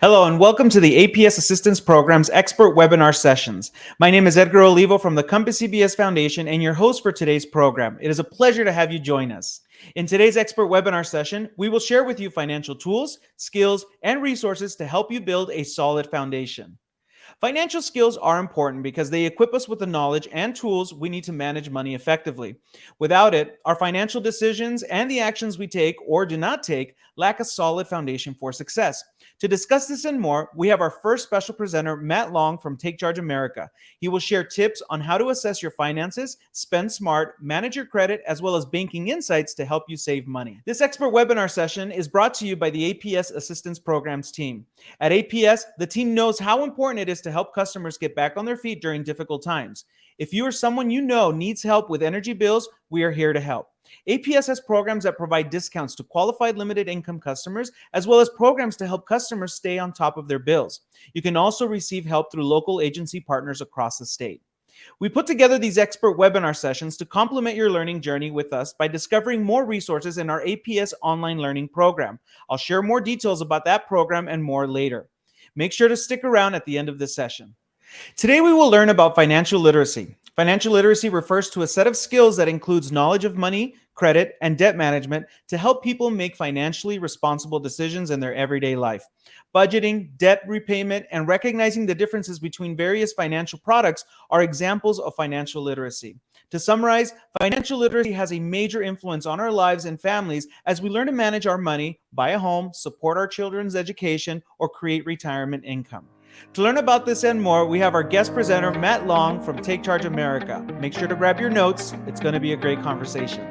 Hello and welcome to the APS Assistance Program's expert webinar sessions. My name is Edgar Olivo from the Compass CBS Foundation and your host for today's program. It is a pleasure to have you join us. In today's expert webinar session, we will share with you financial tools, skills, and resources to help you build a solid foundation. Financial skills are important because they equip us with the knowledge and tools we need to manage money effectively. Without it, our financial decisions and the actions we take or do not take lack a solid foundation for success. To discuss this and more, we have our first special presenter, Matt Long from Take Charge America. He will share tips on how to assess your finances, spend smart, manage your credit, as well as banking insights to help you save money. This expert webinar session is brought to you by the APS Assistance Programs team. At APS, the team knows how important it is to help customers get back on their feet during difficult times. If you or someone you know needs help with energy bills, we are here to help. APS has programs that provide discounts to qualified limited income customers, as well as programs to help customers stay on top of their bills. You can also receive help through local agency partners across the state. We put together these expert webinar sessions to complement your learning journey with us by discovering more resources in our APS online learning program. I'll share more details about that program and more later. Make sure to stick around at the end of this session. Today, we will learn about financial literacy. Financial literacy refers to a set of skills that includes knowledge of money, credit, and debt management to help people make financially responsible decisions in their everyday life. Budgeting, debt repayment, and recognizing the differences between various financial products are examples of financial literacy. To summarize, financial literacy has a major influence on our lives and families as we learn to manage our money, buy a home, support our children's education, or create retirement income. To learn about this and more, we have our guest presenter, Matt Long from Take Charge America. Make sure to grab your notes. It's going to be a great conversation.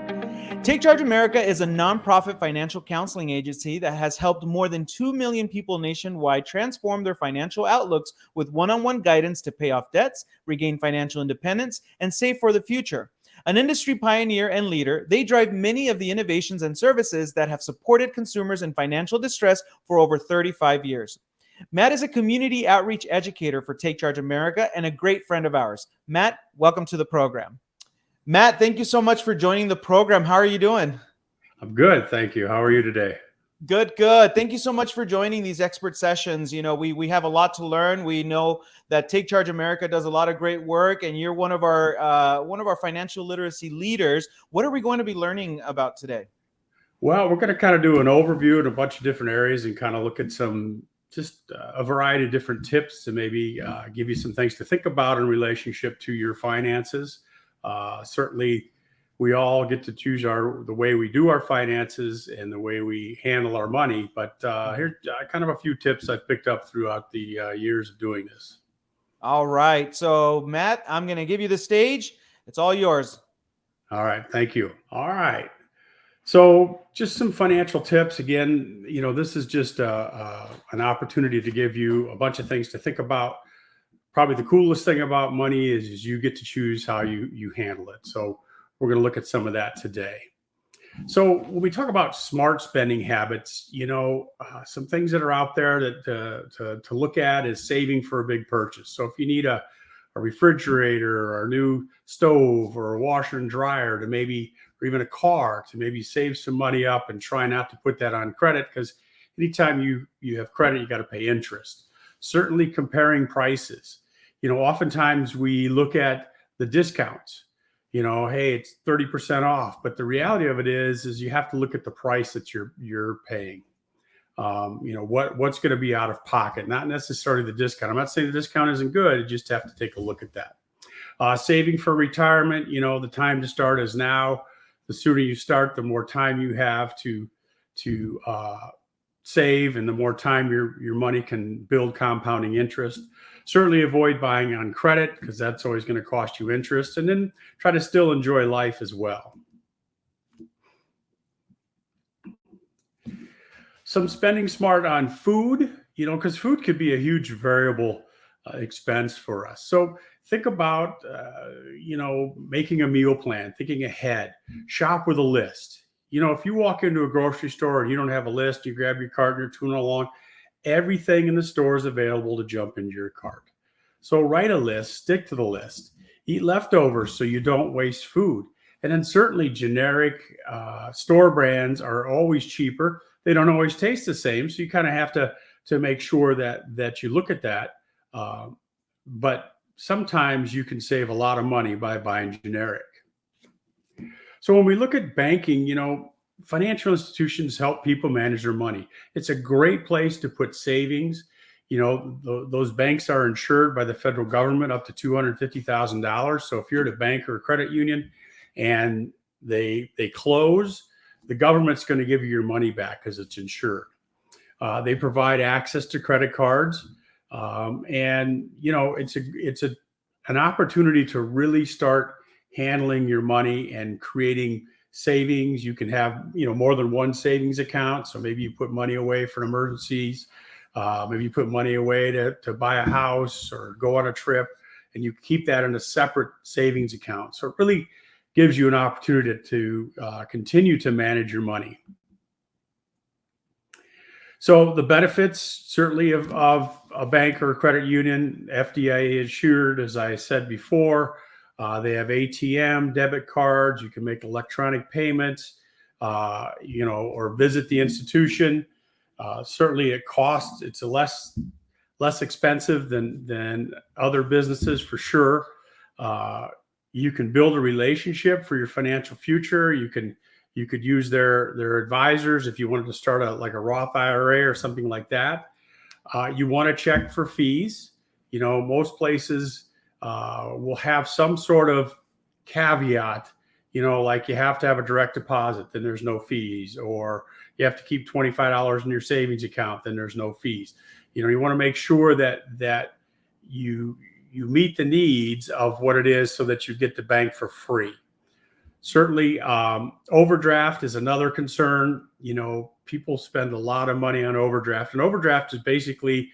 Take Charge America is a nonprofit financial counseling agency that has helped more than 2 million people nationwide transform their financial outlooks with one-on-one guidance to pay off debts, regain financial independence, and save for the future. An industry pioneer and leader, they drive many of the innovations and services that have supported consumers in financial distress for over 35 years. Matt is a community outreach educator for Take Charge America and a great friend of ours. Matt, welcome to the program. Matt, thank you so much for joining the program. How are you doing? I'm good, thank you. How are you today? Good, good. Thank you so much for joining these expert sessions. You know, we have a lot to learn. We know that Take Charge America does a lot of great work, and you're one of our financial literacy leaders. What are we going to be learning about today? Well, we're going to kind of do an overview in a bunch of different areas and kind of look at a variety of different tips to maybe give you some things to think about in relationship to your finances. Certainly, we all get to choose the way we do our finances and the way we handle our money. But here's kind of a few tips I've picked up throughout the years of doing this. All right. So, Matt, I'm going to give you the stage. It's all yours. All right. Thank you. All right. So just some financial tips. Again, you know, this is just an opportunity to give you a bunch of things to think about. Probably the coolest thing about money is you get to choose how you handle it. So we're going to look at some of that today. So when we talk about smart spending habits, you know, some things that are out there that to look at is saving for a big purchase. So if you need a refrigerator or a new stove or a washer and dryer or even a car to maybe save some money up and try not to put that on credit, because anytime you have credit, you got to pay interest. Certainly comparing prices. You know, oftentimes we look at the discounts. You know, hey, it's 30% off, but the reality of it is you have to look at the price that you're paying. You know, what's going to be out of pocket, not necessarily the discount. I'm not saying the discount isn't good. You just have to take a look at that. Saving for retirement, you know, the time to start is now. The sooner you start, the more time you have to save, and the more time your money can build compounding interest. Certainly avoid buying on credit, because that's always going to cost you interest, and then try to still enjoy life as well. Some spending smart on food, you know, because food could be a huge variable expense for us. So think about, you know, making a meal plan, thinking ahead, shop with a list. You know, if you walk into a grocery store and you don't have a list, you grab your cart and you're tooling along, everything in the store is available to jump into your cart. So write a list, stick to the list, eat leftovers so you don't waste food. And then certainly generic store brands are always cheaper. They don't always taste the same. So you kind of have to to make sure that you look at that. But sometimes you can save a lot of money by buying generic. So when we look at banking, financial institutions help people manage their money. It's a great place to put savings. Those banks are insured by the federal government up to $250,000. So if you're at a bank or a credit union and they close, the government's going to give you your money back because it's insured. They provide access to credit cards, and it's an opportunity to really start handling your money and creating savings. You can have more than one savings account. So maybe you put money away for emergencies. Maybe you put money away to buy a house or go on a trip, and you keep that in a separate savings account. So it really gives you an opportunity to continue to manage your money. So the benefits certainly of a bank or a credit union: FDIC insured, as I said before. They have ATM, debit cards. You can make electronic payments, or visit the institution. Certainly it costs, it's less expensive than other businesses for sure. You can build a relationship for your financial future. You could use their advisors if you wanted to start a Roth IRA or something like that. You want to check for fees. Most places will have some sort of caveat, like you have to have a direct deposit, then there's no fees, or you have to keep $25 in your savings account, then there's no fees. You want to make sure that you meet the needs of what it is so that you get the bank for free. Certainly, overdraft is another concern. People spend a lot of money on overdraft, and overdraft is basically,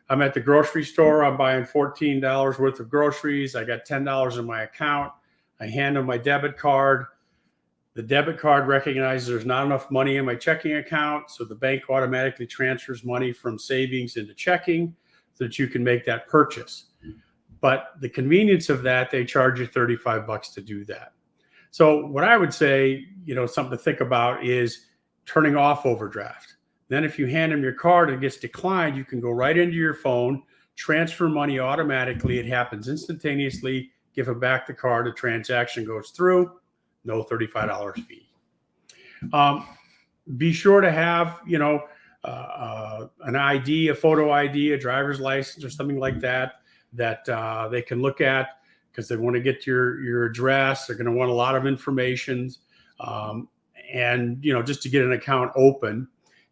I'm at the grocery store, I'm buying $14 worth of groceries, I got $10 in my account, I hand them my debit card. The debit card recognizes there's not enough money in my checking account, so the bank automatically transfers money from savings into checking so that you can make that purchase. But the convenience of that, they charge you $35 to do that. So what I would say, something to think about is turning off overdraft. Then if you hand them your card and it gets declined, you can go right into your phone, transfer money automatically. It happens instantaneously. Give them back the card. The transaction goes through. No $35 fee. Be sure to have, an ID, a photo ID, a driver's license or something like that they can look at, because they want to get your address. They're going to want a lot of information, and just to get an account open.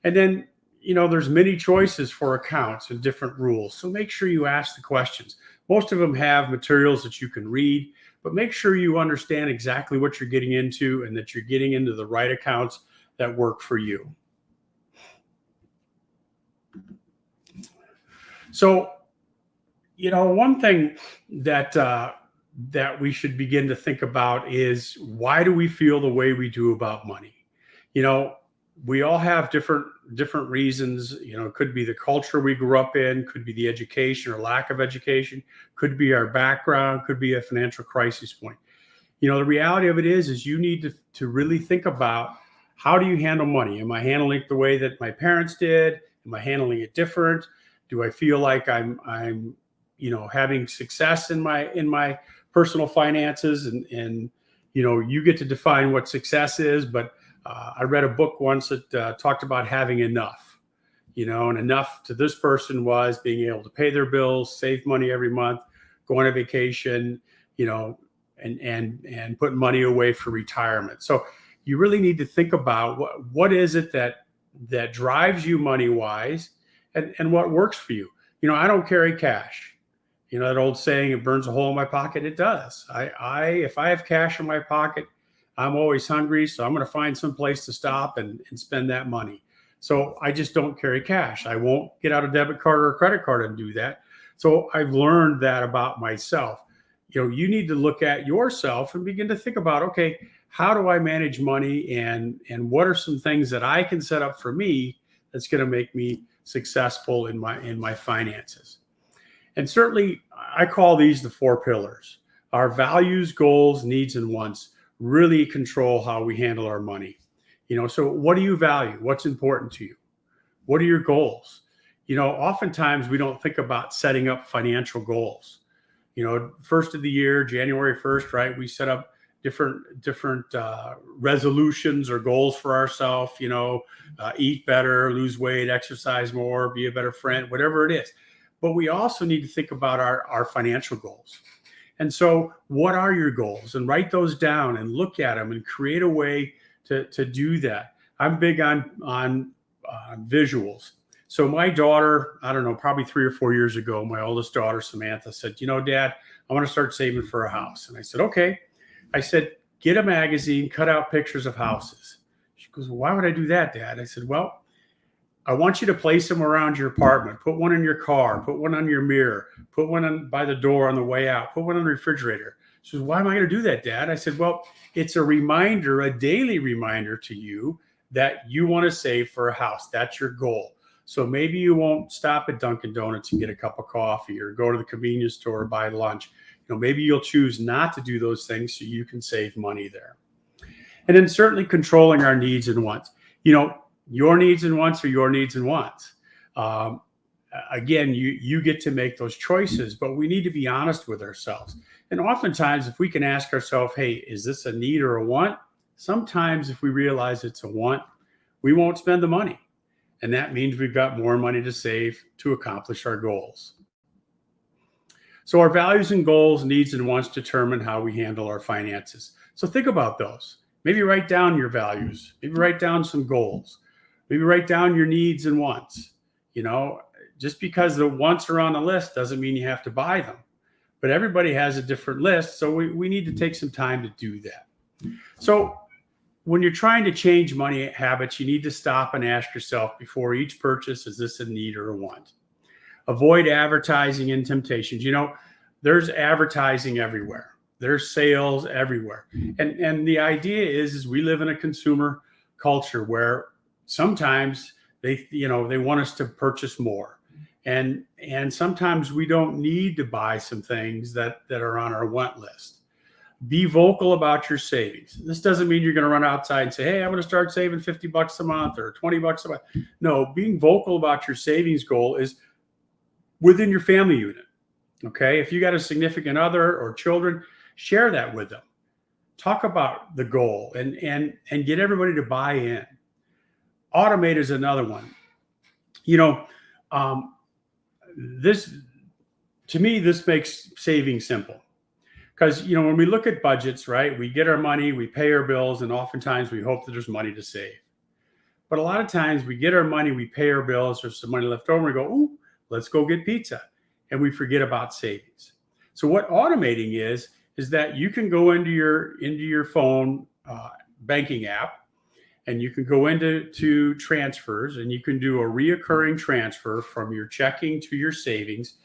And then there's many choices for accounts and different rules, so make sure you ask the questions. Most of them have materials that you can read, but make sure you understand exactly what you're getting into and that you're getting into the right accounts that work for you. So one thing that we should begin to think about is, why do we feel the way we do about money? We all have different reasons. It could be the culture we grew up in, could be the education or lack of education, could be our background, could be a financial crisis point. The reality of it is you need to really think about, how do you handle money? Am I handling it the way that my parents did? Am I handling it different? Do I feel like I'm having success in my personal finances? And you get to define what success is, but I read a book once that talked about having enough, and enough to this person was being able to pay their bills, save money every month, go on a vacation, and put money away for retirement. So you really need to think about what is it that drives you money wise, and what works for you. I don't carry cash. That old saying, it burns a hole in my pocket. It does. If I have cash in my pocket, I'm always hungry, so I'm going to find some place to stop and spend that money. So I just don't carry cash. I won't get out a debit card or a credit card and do that. So I've learned that about myself. You need to look at yourself and begin to think about, okay, how do I manage money, and what are some things that I can set up for me that's going to make me successful in my finances? And certainly I call these the 4 pillars. Our values, goals, needs, and wants really control how we handle our money. So what do you value? What's important to you? What are your goals? oftentimes we don't think about setting up financial goals. First of the year, January 1st, right? We set up different resolutions or goals for ourselves, eat better, lose weight, exercise more, be a better friend, whatever it is. But we also need to think about our financial goals. And so what are your goals? And write those down and look at them and create a way to do that. I'm big on visuals. So my daughter, I don't know, probably 3 or 4 years ago, my oldest daughter, Samantha, said, Dad, I want to start saving for a house. And I said, okay. I said, get a magazine, cut out pictures of houses. She goes, well, why would I do that, Dad? I said, well, I want you to place them around your apartment. Put one in your car, put one on your mirror, put one on by the door on the way out, put one on the refrigerator. She says, why am I going to do that, Dad? I said, well, it's a reminder, a daily reminder to you that you want to save for a house. That's your goal. So maybe you won't stop at Dunkin' Donuts and get a cup of coffee or go to the convenience store or buy lunch. Maybe you'll choose not to do those things so you can save money there. And then certainly controlling our needs and wants. Your needs and wants are your needs and wants. Again, you get to make those choices, but we need to be honest with ourselves. And oftentimes, if we can ask ourselves, hey, is this a need or a want? Sometimes if we realize it's a want, we won't spend the money. And that means we've got more money to save to accomplish our goals. So our values and goals, needs and wants determine how we handle our finances. So think about those. Maybe write down your values. Maybe write down some goals. Maybe write down your needs and wants. Just because the wants are on the list doesn't mean you have to buy them. But everybody has a different list. So we need to take some time to do that. So when you're trying to change money habits, you need to stop and ask yourself before each purchase, is this a need or a want? Avoid advertising and temptations. There's advertising everywhere. There's sales everywhere. And the idea is we live in a consumer culture where sometimes they want us to purchase more. And sometimes we don't need to buy some things that are on our want list. Be vocal about your savings. This doesn't mean you're going to run outside and say, hey, I'm going to start saving $50 a month or $20 a month. No, being vocal about your savings goal is within your family unit. Okay. If you got a significant other or children, share that with them. Talk about the goal and get everybody to buy in. Automate is another one. This, to me, this makes saving simple. Because, when we look at budgets, right, we get our money, we pay our bills, and oftentimes we hope that there's money to save. But a lot of times we get our money, we pay our bills, there's some money left over, and we go, ooh, let's go get pizza. And we forget about savings. So what automating is that you can go into your phone banking app, and you can go into transfers, and you can do a reoccurring transfer from your checking to your savings.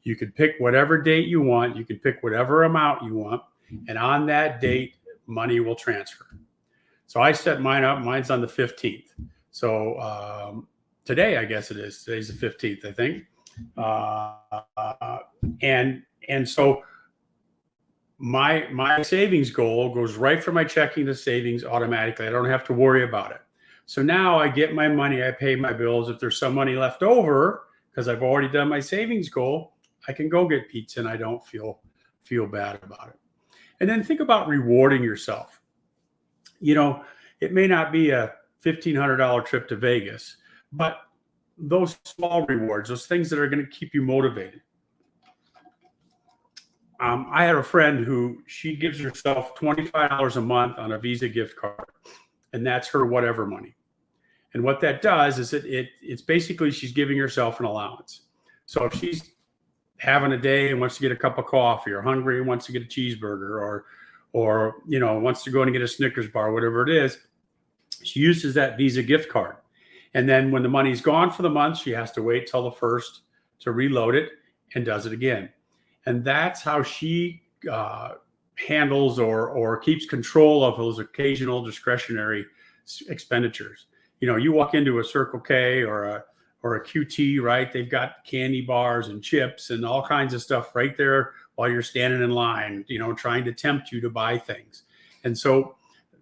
You can pick whatever date you want. You can pick whatever amount you want. And on that date, money will transfer. So I set mine up. Mine's on the 15th. So today, I guess it is. Today's the 15th, I think. And so my savings goal goes right from my checking to savings automatically. I don't have to worry about it. So now I get my money. I pay my bills. If there's some money left over, because I've already done my savings goal, I can go get pizza and I don't feel bad about it. And then think about rewarding yourself. It may not be a $1,500 trip to Vegas, but those small rewards, those things that are going to keep you motivated. I had a friend who she gives herself $25 a month on a Visa gift card, and that's her whatever money. And what that does is it's basically she's giving herself an allowance. So if she's having a day and wants to get a cup of coffee, or hungry and wants to get a cheeseburger, or wants to go and get a Snickers bar, whatever it is, she uses that Visa gift card. And then when the money's gone for the month, she has to wait till the first to reload it and does it again. And that's how she handles or keeps control of those occasional discretionary expenditures. You walk into a Circle K or a QT, right? They've got candy bars and chips and all kinds of stuff right there while you're standing in line, trying to tempt you to buy things. And so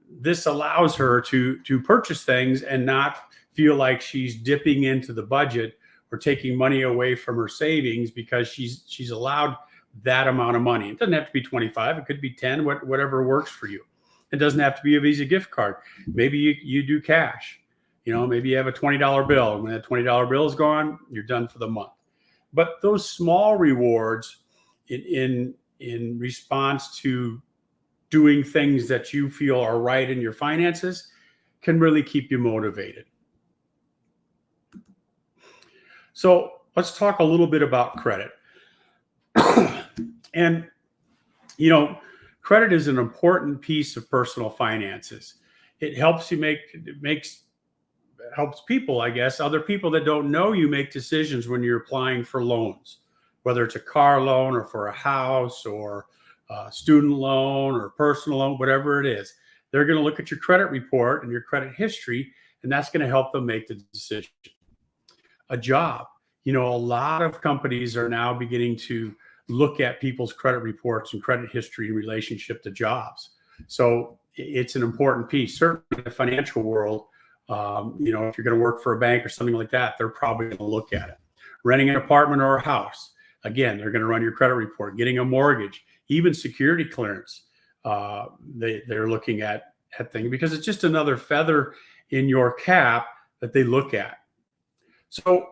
this allows her to purchase things and not feel like she's dipping into the budget or or taking money away from her savings because she's allowed that amount of money. It doesn't have to be 25. It could be 10, whatever works for you. It doesn't have to be a Visa gift card. Maybe you do cash. Maybe you have a $20 bill. And when that $20 bill is gone, you're done for the month. But those small rewards in response to doing things that you feel are right in your finances can really keep you motivated. So let's talk a little bit about credit. And, credit is an important piece of personal finances. It helps you helps people, I guess, other people that don't know you make decisions when you're applying for loans, whether it's a car loan or for a house or a student loan or personal loan, whatever it is. They're going to look at your credit report and your credit history, and that's going to help them make the decision. A job. A lot of companies are now beginning to look at people's credit reports and credit history in relationship to jobs. So it's an important piece. Certainly in the financial world, if you're going to work for a bank or something like that, they're probably going to look at it. Renting an apartment or a house, again, they're going to run your credit report. Getting a mortgage, even security clearance, they're looking at things because it's just another feather in your cap that they look at. So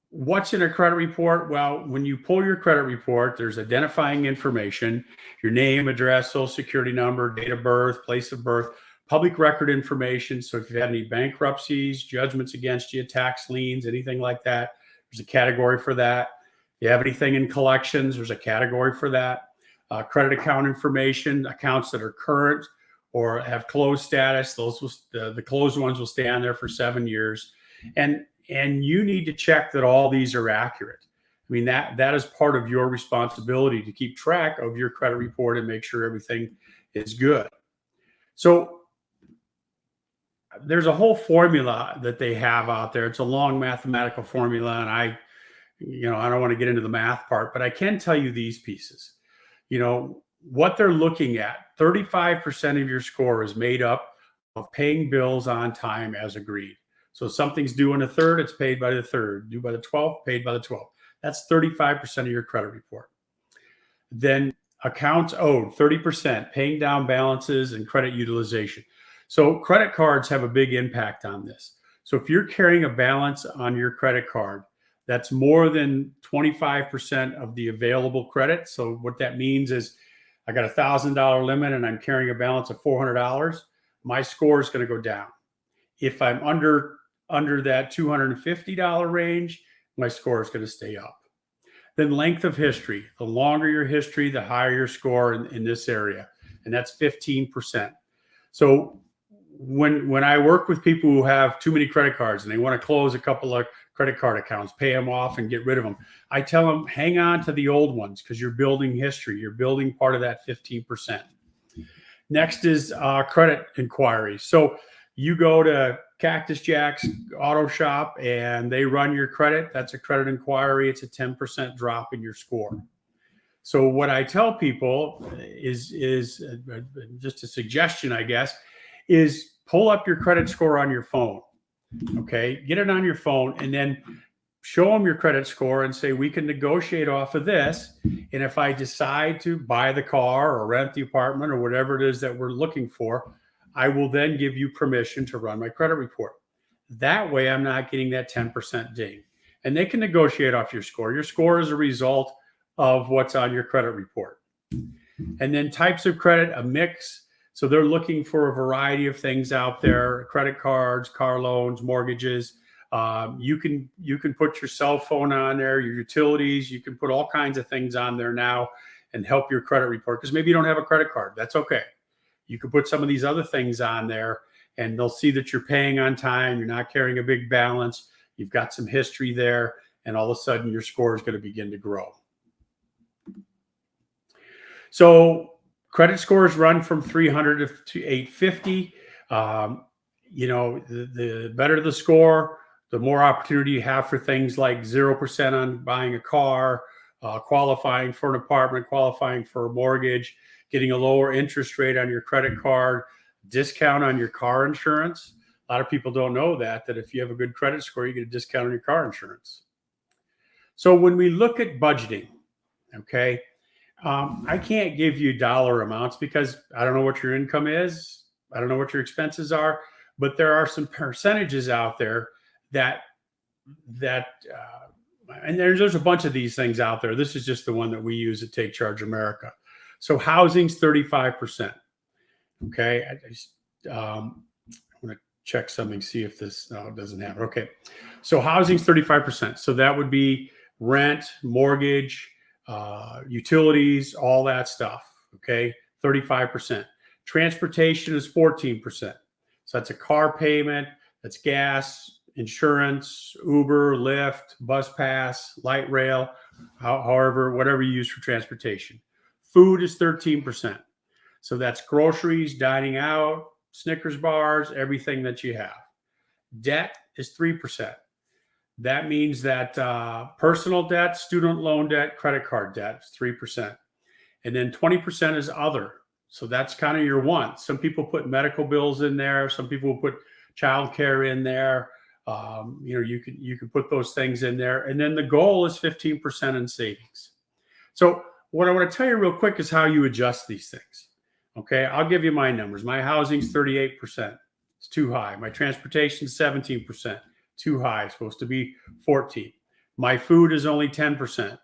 what's in a credit report? Well, when you pull your credit report, there's identifying information, your name, address, social security number, date of birth, place of birth, public record information. So if you've had any bankruptcies, judgments against you, tax liens, anything like that, there's a category for that. If you have anything in collections, there's a category for that. Credit account information, accounts that are current or have closed status, the closed ones will stay on there for 7 years. And you need to check that all these are accurate. I mean, that is part of your responsibility to keep track of your credit report and make sure everything is good. So there's a whole formula that they have out there. It's a long mathematical formula, and I don't want to get into the math part, but I can tell you these pieces. What they're looking at, 35% of your score is made up of paying bills on time as agreed. So something's due on the 3rd, it's paid by the 3rd. Due by the 12th, paid by the 12th. That's 35% of your credit report. Then accounts owed, 30%, paying down balances and credit utilization. So credit cards have a big impact on this. So if you're carrying a balance on your credit card that's more than 25% of the available credit, so what that means is I got a $1,000 limit and I'm carrying a balance of $400, my score is going to go down. If I'm under that $250 range, my score is going to stay up. Then length of history. The longer your history, the higher your score in this area. And that's 15%. So when I work with people who have too many credit cards and they want to close a couple of credit card accounts, pay them off and get rid of them, I tell them, hang on to the old ones because you're building history. You're building part of that 15%. Next is credit inquiries. So you go to Cactus Jack's auto shop and they run your credit. That's a credit inquiry. It's a 10% drop in your score. So what I tell people is just a suggestion, I guess, is pull up your credit score on your phone. Okay, get it on your phone and then show them your credit score and say, we can negotiate off of this. And if I decide to buy the car or rent the apartment or whatever it is that we're looking for, I will then give you permission to run my credit report. That way, I'm not getting that 10% ding. And they can negotiate off your score. Your score is a result of what's on your credit report. And then types of credit, a mix. So they're looking for a variety of things out there: credit cards, car loans, mortgages. You can put your cell phone on there, your utilities. You can put all kinds of things on there now and help your credit report, because maybe you don't have a credit card. That's okay. You can put some of these other things on there and they'll see that you're paying on time. You're not carrying a big balance. You've got some history there, and all of a sudden your score is going to begin to grow. So credit scores run from 300 to 850. The better the score, the more opportunity you have for things like 0% on buying a car, qualifying for an apartment, qualifying for a mortgage, getting a lower interest rate on your credit card, discount on your car insurance. A lot of people don't know that if you have a good credit score, you get a discount on your car insurance. So when we look at budgeting, okay, I can't give you dollar amounts because I don't know what your income is. I don't know what your expenses are, but there are some percentages out there that and there's a bunch of these things out there. This is just the one that we use at Take Charge America. So housing's 35%. Okay, I'm going to check something, see if this, no, it doesn't have it. Okay, so housing's 35%. So that would be rent, mortgage, utilities, all that stuff. Okay, 35%. Transportation is 14%. So that's a car payment, that's gas, insurance, Uber, Lyft, bus pass, light rail, however, whatever you use for transportation. Food is 13%. So that's groceries, dining out, Snickers bars, everything that you have. Debt is 3%. That means that personal debt, student loan debt, credit card debt is 3%. And then 20% is other. So that's kind of your wants. Some people put medical bills in there. Some people will put childcare in there. You can put those things in there. And then the goal is 15% in savings. So what I want to tell you real quick is how you adjust these things. Okay, I'll give you my numbers. My housing's 38%. It's too high. My transportation's 17%. Too high. It's supposed to be 14. My food is only 10%.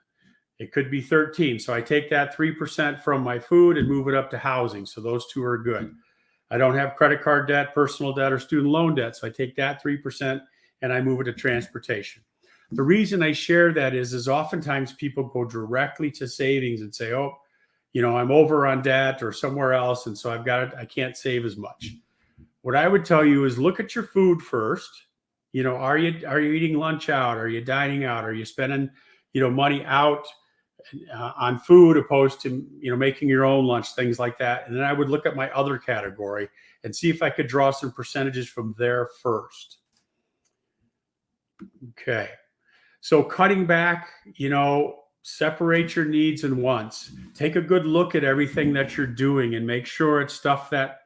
It could be 13. So I take that 3% from my food and move it up to housing. So those two are good. I don't have credit card debt, personal debt, or student loan debt. So I take that 3% and I move it to transportation. The reason I share that is oftentimes people go directly to savings and say, oh, I'm over on debt or somewhere else. And so I can't save as much. What I would tell you is look at your food first. Are you eating lunch out? Are you dining out? Are you spending, money out on food opposed to, making your own lunch, things like that. And then I would look at my other category and see if I could draw some percentages from there first. Okay. So cutting back, separate your needs and wants. Take a good look at everything that you're doing and make sure it's stuff that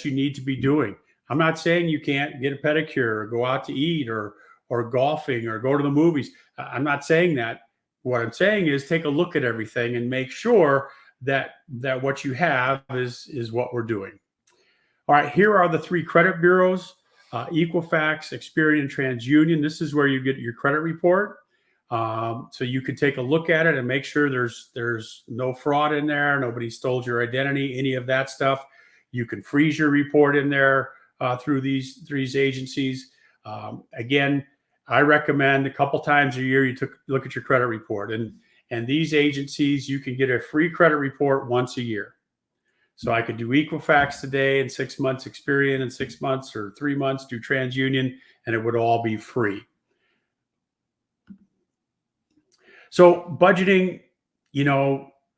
you need to be doing. I'm not saying you can't get a pedicure or go out to eat or golfing or go to the movies. I'm not saying that. What I'm saying is take a look at everything and make sure that what you have is what we're doing. All right, here are the 3 credit bureaus, Equifax, Experian, and TransUnion. This is where you get your credit report. So you can take a look at it and make sure there's no fraud in there, nobody stole your identity, any of that stuff. You can freeze your report in there through these agencies. Again, I recommend a couple times a year you look at your credit report, and these agencies, you can get a free credit report once a year. So I could do Equifax today in 6 months, Experian in 6 months or 3 months, do TransUnion, and it would all be free. So budgeting,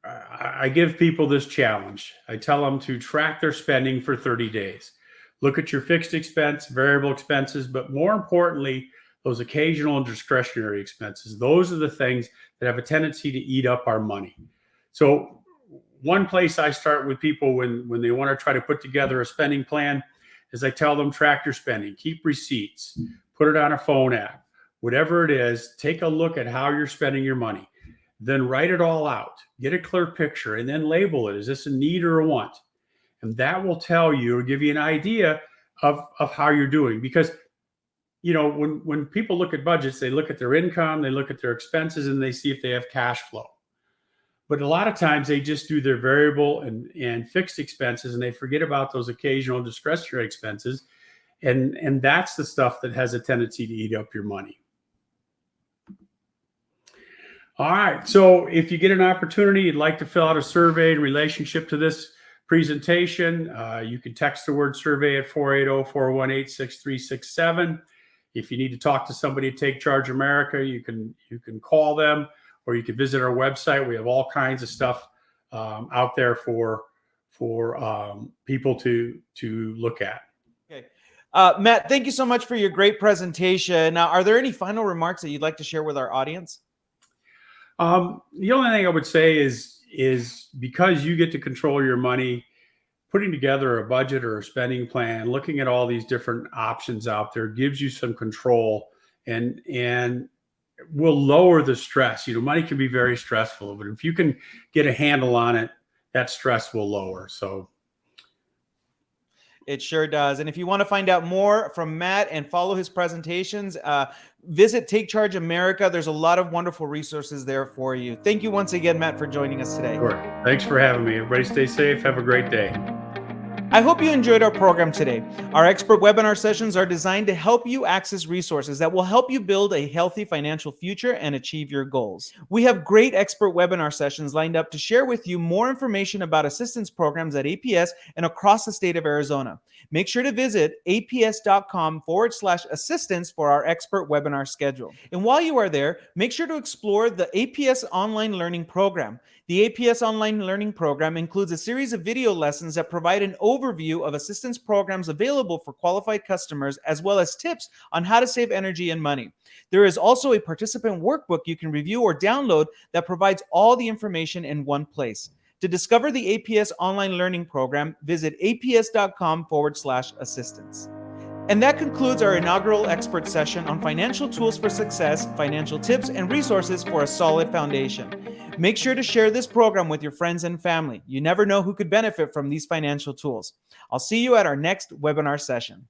I give people this challenge. I tell them to track their spending for 30 days. Look at your fixed expense, variable expenses, but more importantly, those occasional and discretionary expenses. Those are the things that have a tendency to eat up our money. So one place I start with people when they want to try to put together a spending plan is I tell them track your spending, keep receipts, put it on a phone app, whatever it is, take a look at how you're spending your money. Then write it all out, get a clear picture, and then label it. Is this a need or a want? And that will tell you or give you an idea of how you're doing. Because when people look at budgets, they look at their income, they look at their expenses, and they see if they have cash flow. But a lot of times they just do their variable and fixed expenses, and they forget about those occasional discretionary expenses. And that's the stuff that has a tendency to eat up your money. All right. So if you get an opportunity, you'd like to fill out a survey in relationship to this presentation, you can text the word survey at 480-418-6367. If you need to talk to somebody at Take Charge America, you can call them, or you can visit our website. We have all kinds of stuff out there for people to look at. Okay. Matt, thank you so much for your great presentation. Now, are there any final remarks that you'd like to share with our audience? The only thing I would say is because you get to control your money, putting together a budget or a spending plan, looking at all these different options out there gives you some control and will lower the stress. Money can be very stressful, but if you can get a handle on it, that stress will lower. So it sure does. And if you want to find out more from Matt and follow his presentations, visit Take Charge America. There's a lot of wonderful resources there for you. Thank you once again, Matt, for joining us today. Sure. Thanks for having me. Everybody stay safe. Have a great day. I hope you enjoyed our program today. Our expert webinar sessions are designed to help you access resources that will help you build a healthy financial future and achieve your goals. We have great expert webinar sessions lined up to share with you more information about assistance programs at APS and across the state of Arizona. Make sure to visit aps.com/assistance for our expert webinar schedule. And while you are there, make sure to explore the APS Online Learning Program. The APS Online Learning Program includes a series of video lessons that provide an overview of assistance programs available for qualified customers, as well as tips on how to save energy and money. There is also a participant workbook you can review or download that provides all the information in one place. To discover the APS Online Learning Program, visit aps.com/assistance. And that concludes our inaugural expert session on financial tools for success, financial tips, and resources for a solid foundation. Make sure to share this program with your friends and family. You never know who could benefit from these financial tools. I'll see you at our next webinar session.